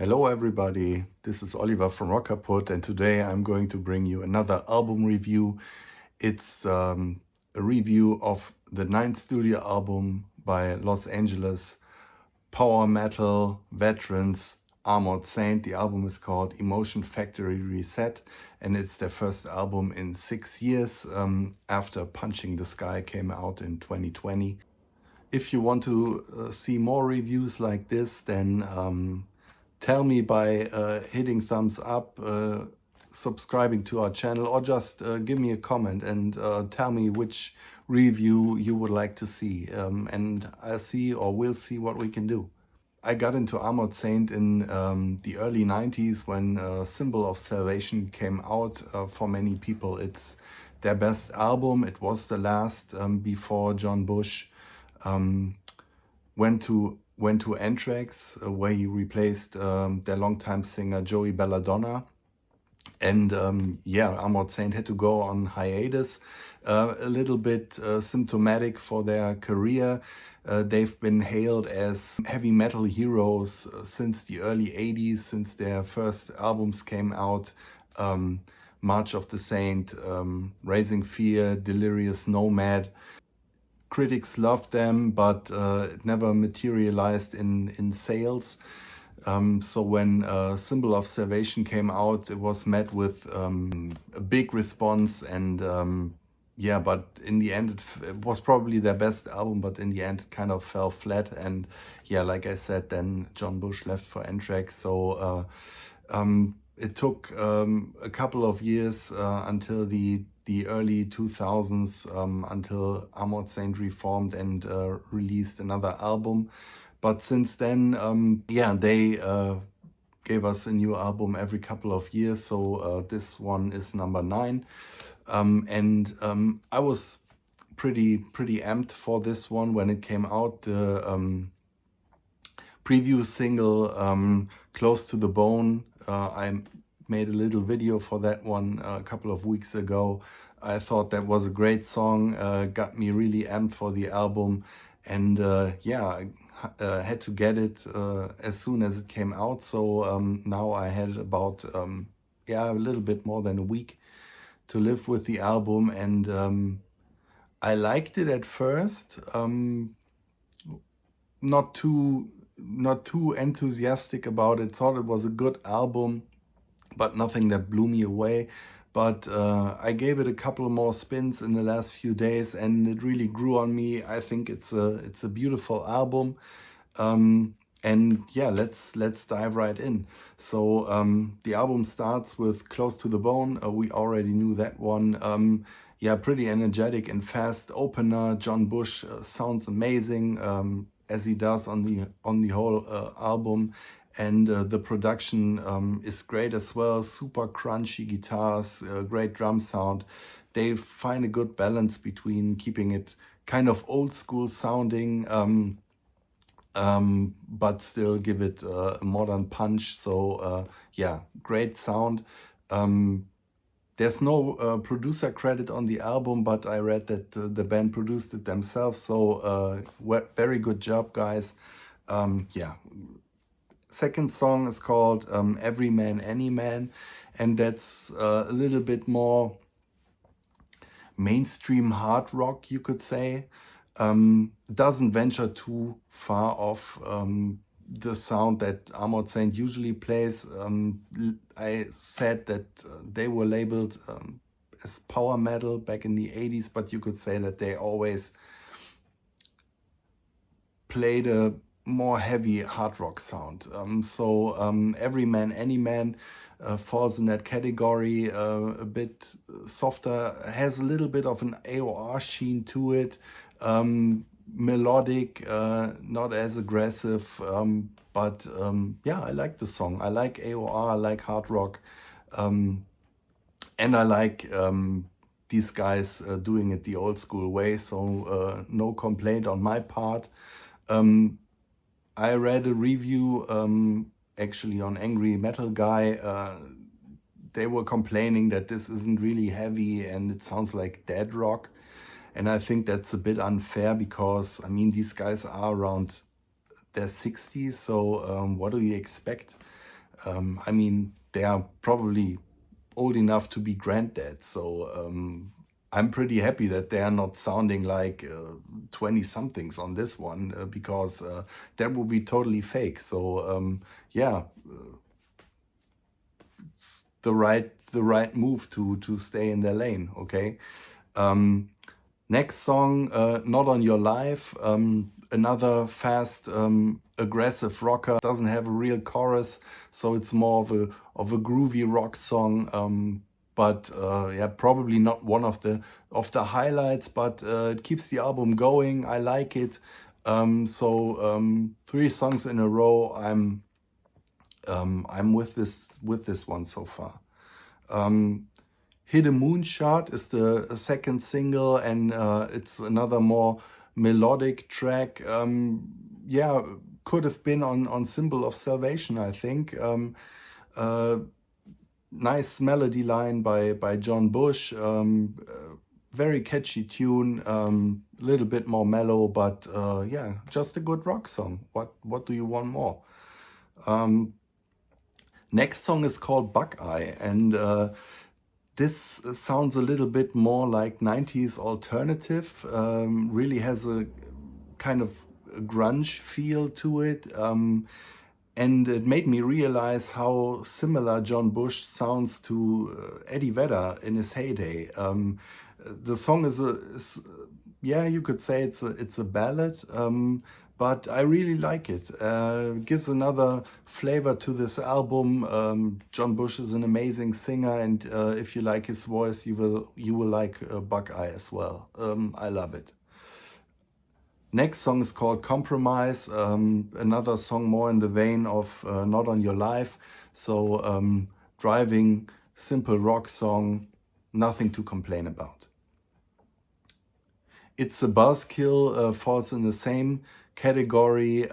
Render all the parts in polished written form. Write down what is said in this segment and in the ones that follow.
Hello everybody, this is Oliver from Rock Kaput, and today I'm going to bring you another album review. It's a review of the ninth studio album by Los Angeles power metal veterans Armored Saint. The album is called Emotion Factory Reset, and it's their first album in 6 years after Punching the Sky came out in 2020. If you want to see more reviews like this, then tell me by hitting thumbs up, subscribing to our channel, or just give me a comment and tell me which review you would like to see. And I'll see, or we'll see, what we can do. I got into Armored Saint in the early 90s when Symbol of Salvation came out. For many people, it's their best album. It was the last before John Bush went to Anthrax, where he replaced their longtime singer Joey Belladonna. And Armored Saint had to go on hiatus, a little bit symptomatic for their career. They've been hailed as heavy metal heroes since the early 80s, since their first albums came out. March of the Saint, Raising Fear, Delirious Nomad. Critics loved them, but it never materialized in sales. So when Symbol of Salvation came out, it was met with a big response, and but in the end it was probably their best album, but in the end it kind of fell flat. And like I said, then John Bush left for Anthrax, so it took a couple of years until the early 2000s, until Armored Saint reformed and released another album. But since then, they gave us a new album every couple of years. So this one is number 9. I was pretty amped for this one when it came out. The preview single, Close to the Bone, I made a little video for that one a couple of weeks ago. I thought that was a great song, got me really amped for the album, and I had to get it as soon as it came out. So now I had about a little bit more than a week to live with the album, and I liked it at first. Not too enthusiastic about it. Thought it was a good album, but nothing that blew me away. But I gave it a couple more spins in the last few days, and it really grew on me. I think it's a beautiful album. Let's dive right in. So the album starts with Close to the Bone. We already knew that one. Pretty energetic and fast opener. John Bush sounds amazing, as he does on the whole album. And the production is great as well. Super crunchy guitars, great drum sound. They find a good balance between keeping it kind of old school sounding, but still give it a modern punch. So great sound. There's no producer credit on the album, but I read that the band produced it themselves. So very good job, guys. Second song is called Every Man, Any Man, and that's a little bit more mainstream hard rock, you could say. Doesn't venture too far off the sound that Armored Saint usually plays. I said that they were labeled as power metal back in the 80s, but you could say that they always played a more heavy hard rock sound. Every Man, Any Man falls in that category. A bit softer, has a little bit of an AOR sheen to it. Melodic, not as aggressive, but I like the song. I like AOR, I like hard rock, and I like these guys doing it the old school way, so no complaint on my part. I read a review actually on Angry Metal Guy. They were complaining that this isn't really heavy and it sounds like dead rock. And I think that's a bit unfair because, I mean, these guys are around their 60s, so what do you expect? I mean, they are probably old enough to be granddads, so I'm pretty happy that they are not sounding like 20 somethings on this one, because that would be totally fake. So yeah, it's the right move to stay in their lane. Okay. Next song, Not on Your Life, another fast, aggressive rocker. Doesn't have a real chorus, so it's more of a groovy rock song. But yeah, probably not one of the highlights, but it keeps the album going. I like it. So 3 songs in a row. I'm with this one so far. Hit a Moonshot is the second single, and it's another more melodic track. Yeah, could have been on Symbol of Salvation, I think. Nice melody line by John Bush. Very catchy tune. A little bit more mellow, but yeah, just a good rock song. What do you want more? Next song is called Buckeye, and this sounds a little bit more like 90s alternative. Really has a kind of a grunge feel to it. And it made me realize how similar John Bush sounds to Eddie Vedder in his heyday. The song yeah, you could say it's a ballad, but I really like it. Gives another flavor to this album. John Bush is an amazing singer, and if you like his voice, you will like Buckeye as well. I love it. Next song is called Compromise, another song more in the vein of Not on Your Life. So driving, simple rock song, nothing to complain about. It's a buzzkill, falls in the same category.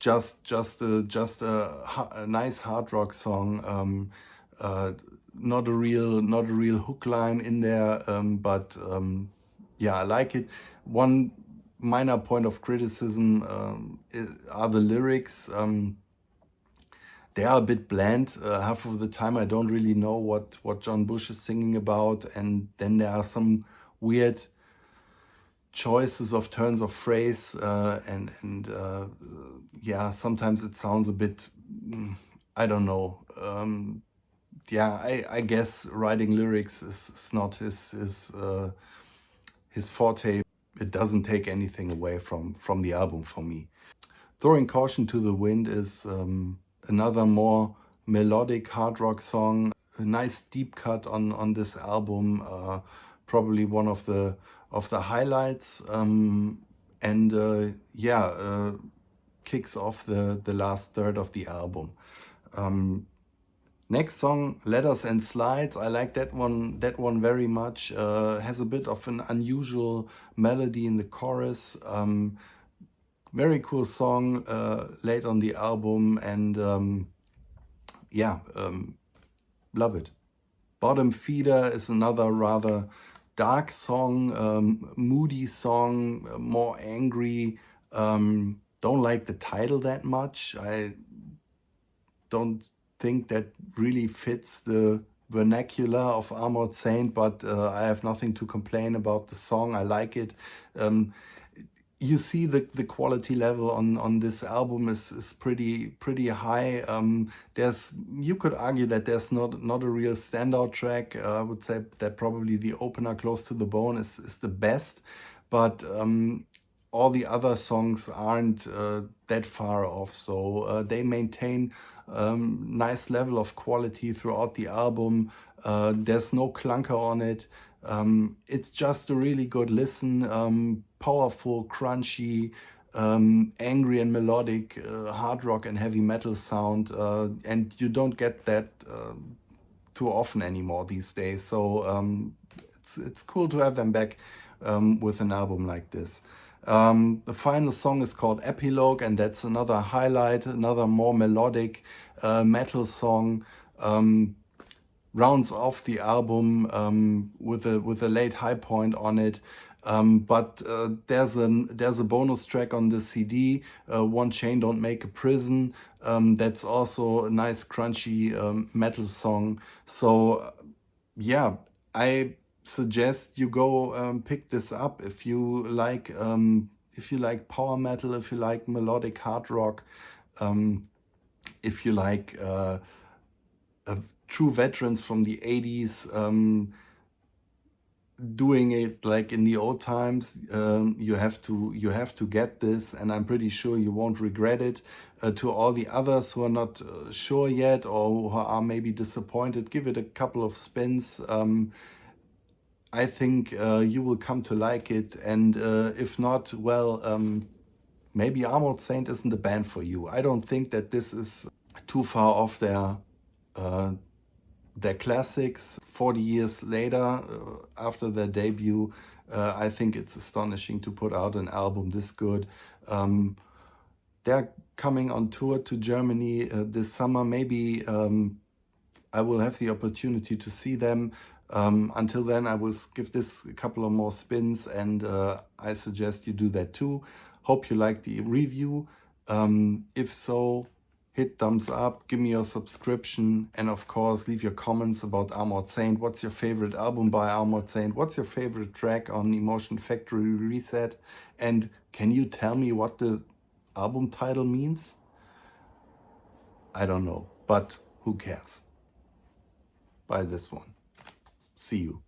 Just a nice hard rock song. Not a real hook line in there, but yeah, I like it. One minor point of criticism are the lyrics. They are a bit bland. Half of the time I don't really know what John Bush is singing about, and then there are some weird choices of turns of phrase, and yeah, sometimes it sounds a bit, I don't know. Yeah, I guess writing lyrics is not his forte. It doesn't take anything away from the album for me. Throwing Caution to the Wind is another more melodic hard rock song. A nice deep cut on this album. Probably one of the highlights. And yeah, kicks off the last third of the album. Next song, Letters and Slides. I like that one very much. Has a bit of an unusual melody in the chorus. Very cool song, late on the album, and yeah, love it. Bottom Feeder is another rather dark song, moody song, more angry. Don't like the title that much. I don't think that really fits the vernacular of Armored Saint, but I have nothing to complain about the song. I like it. You see the quality level on this album is pretty high. You could argue that there's not a real standout track. I would say that probably the opener, Close to the Bone, is the best, but all the other songs aren't that far off. So they maintain nice level of quality throughout the album. There's no clunker on it. It's just a really good listen. Powerful, crunchy, angry and melodic hard rock and heavy metal sound, and you don't get that too often anymore these days. So it's cool to have them back with an album like this. The final song is called Epilogue, and that's another highlight, another more melodic metal song. Rounds off the album with a late high point on it. But there's a bonus track on the CD, One Chain Don't Make a Prison. That's also a nice crunchy metal song. So yeah, I suggest you go pick this up if you like power metal, if you like melodic hard rock, if you like true veterans from the 80s. Doing it like in the old times, you have to get this, and I'm pretty sure you won't regret it. To all the others who are not sure yet, or who are maybe disappointed, give it a couple of spins. I think you will come to like it, and if not, well, maybe Armored Saint isn't the band for you. I don't think that this is too far off their classics 40 years later, after their debut. I think it's astonishing to put out an album this good. They're coming on tour to Germany this summer. Maybe I will have the opportunity to see them. Until then, I will give this a couple of more spins, and I suggest you do that too. Hope you like the review. If so, hit thumbs up, give me your subscription, and of course, leave your comments about Armored Saint. What's your favorite album by Armored Saint? What's your favorite track on Emotion Factory Reset? And can you tell me what the album title means? I don't know, but who cares? Buy this one. See you.